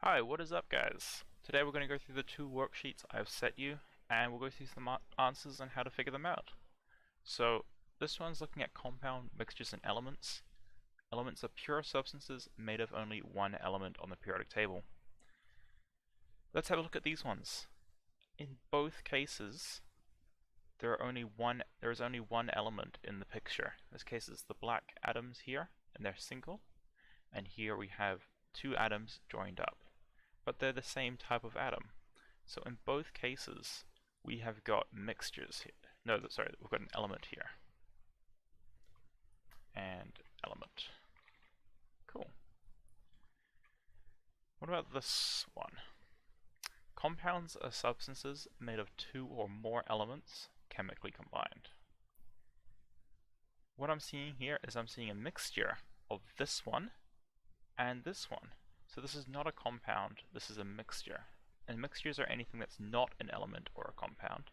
Hi, what is up guys? Today we're going to go through the two worksheets I've set you and we'll go through some answers on how to figure them out. So this one's looking at compound mixtures and elements. Elements are pure substances made of only one element on the periodic table. Let's have a look at these ones. In both cases there is only one element in the picture. In this case it's the black atoms here and they're single, and here we have two atoms joined up. But they're the same type of atom. So in both cases, we have got mixtures here. No, sorry, we've got an element here. And element. Cool. What about this one? Compounds are substances made of two or more elements chemically combined. What I'm seeing here is I'm seeing a mixture of this one and this one. So this is not a compound, this is a mixture. And mixtures are anything that's not an element or a compound,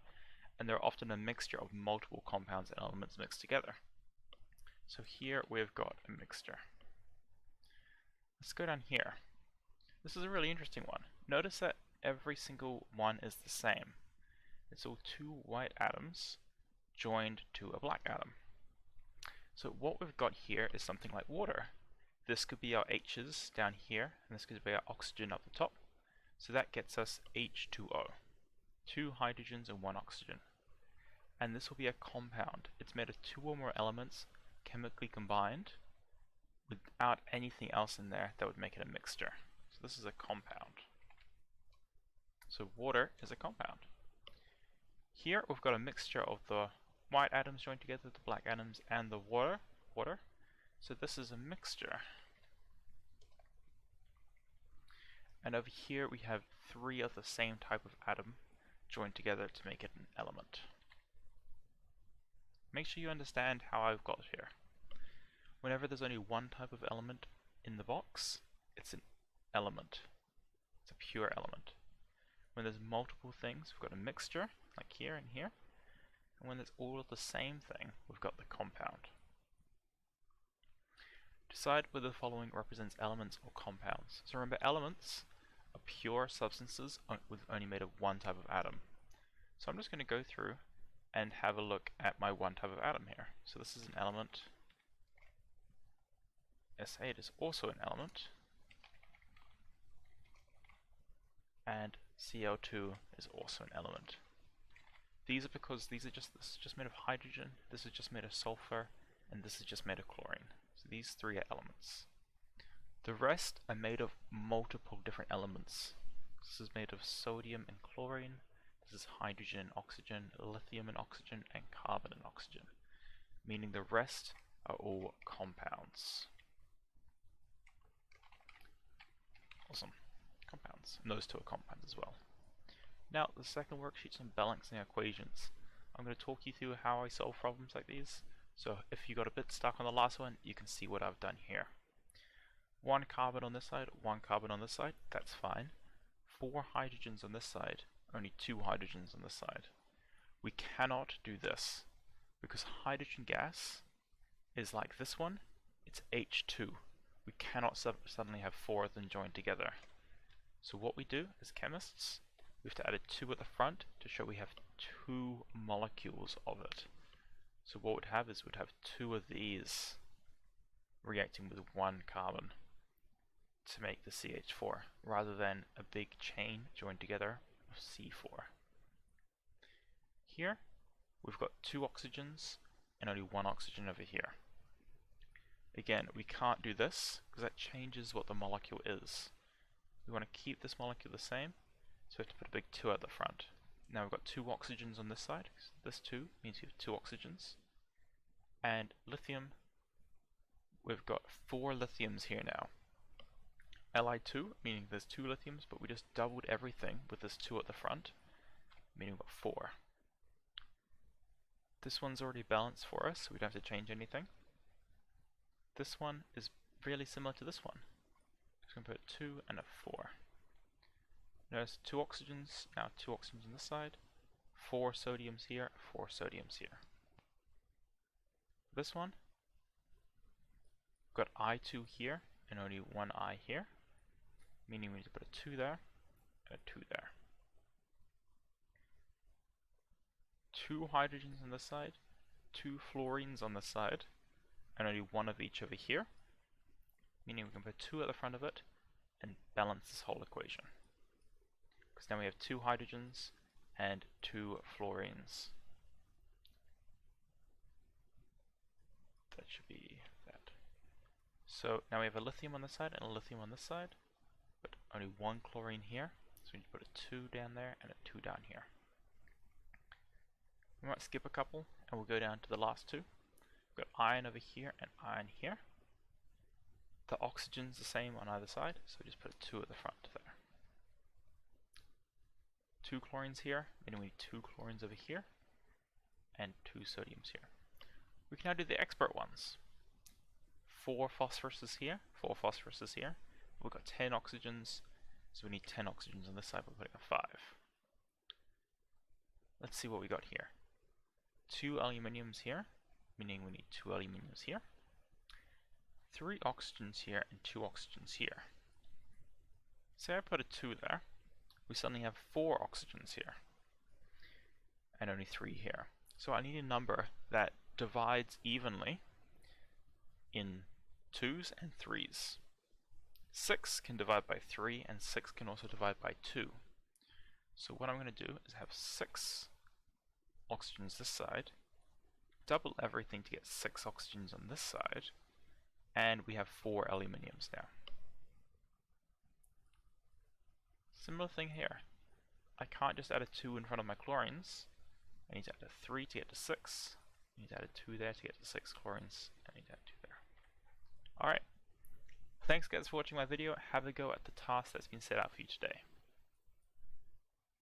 and they're often a mixture of multiple compounds and elements mixed together. So here we've got a mixture. Let's go down here. This is a really interesting one. Notice that every single one is the same. It's all two white atoms joined to a black atom. So what we've got here is something like water. This could be our H's down here, and this could be our oxygen up the top. So that gets us H2O. Two hydrogens and one oxygen. And this will be a compound. It's made of two or more elements chemically combined without anything else in there that would make it a mixture. So this is a compound. So water is a compound. Here we've got a mixture of the white atoms joined together with the black atoms and the water. So this is a mixture. And over here we have three of the same type of atom joined together to make it an element. Make sure you understand how I've got here. Whenever there's only one type of element in the box, it's an element. It's a pure element. When there's multiple things, we've got a mixture, like here and here. And when there's all of the same thing, we've got the compound. Decide whether the following represents elements or compounds. So remember, elements are pure substances only made of one type of atom. So I'm just going to go through and have a look at my one type of atom here. So this is an element. S8 is also an element. And Cl2 is also an element. These are because this is just made of hydrogen, this is just made of sulfur, and this is just made of chlorine. So these three are elements. The rest are made of multiple different elements. This is made of sodium and chlorine, this is hydrogen and oxygen, lithium and oxygen, and carbon and oxygen. Meaning the rest are all compounds. Awesome. Compounds. And those two are compounds as well. Now the second worksheet's on balancing equations. I'm going to talk you through how I solve problems like these. So if you got a bit stuck on the last one, you can see what I've done here. One carbon on this side, one carbon on this side, that's fine. Four hydrogens on this side, only two hydrogens on this side. We cannot do this because hydrogen gas is like this one, it's H2. We cannot suddenly have four of them joined together. So what we do as chemists, we have to add a 2 at the front to show we have two molecules of it. So what we'd have is we'd have two of these reacting with one carbon to make the CH4, rather than a big chain joined together of C4. Here we've got two oxygens and only one oxygen over here. Again, we can't do this because that changes what the molecule is. We want to keep this molecule the same, so we have to put a big 2 at the front. Now we've got two oxygens on this side. This 2 means we have two oxygens. And lithium, we've got 4 lithiums here now. Li2, meaning there's 2 lithiums, but we just doubled everything with this 2 at the front, meaning we've got 4. This one's already balanced for us, so we don't have to change anything. This one is really similar to this one. Just going to put a 2 and a 4. Notice 2 oxygens, now 2 oxygens on this side, 4 sodiums here, 4 sodiums here. This one, we've got I2 here and only one I here, meaning we need to put a 2 there and a 2 there. 2 hydrogens on this side, 2 fluorines on this side, and only 1 of each over here, meaning we can put 2 at the front of it and balance this whole equation. Because now we have 2 hydrogens and 2 fluorines. That should be that. So now we have a lithium on this side and a lithium on this side, but only 1 chlorine here, so we need to put a 2 down there and a 2 down here. We might skip a couple and we'll go down to the last 2. We've got iron over here and iron here. The oxygen's the same on either side, so we just put a 2 at the front there. 2 chlorines here, meaning we need 2 chlorines over here, and 2 sodiums here. We can now do the expert ones. 4 phosphoruses here, 4 phosphoruses here. We've got 10 oxygens, so we need 10 oxygens on this side, we're putting a 5. Let's see what we got here. 2 aluminiums here, meaning we need 2 aluminiums here. 3 oxygens here and 2 oxygens here. Say I put a 2 there, we suddenly have 4 oxygens here, and only 3 here. So I need a number that divides evenly in 2s and 3s. 6 can divide by 3, and 6 can also divide by 2. So what I'm going to do is have 6 oxygens this side, double everything to get 6 oxygens on this side, and we have 4 aluminiums now. Similar thing here. I can't just add a 2 in front of my chlorines. I need to add a 3 to get to 6. I need to add a 2 there to get to 6 chlorines. I need to add 2 there. Alright. Thanks guys for watching my video. Have a go at the task that's been set out for you today.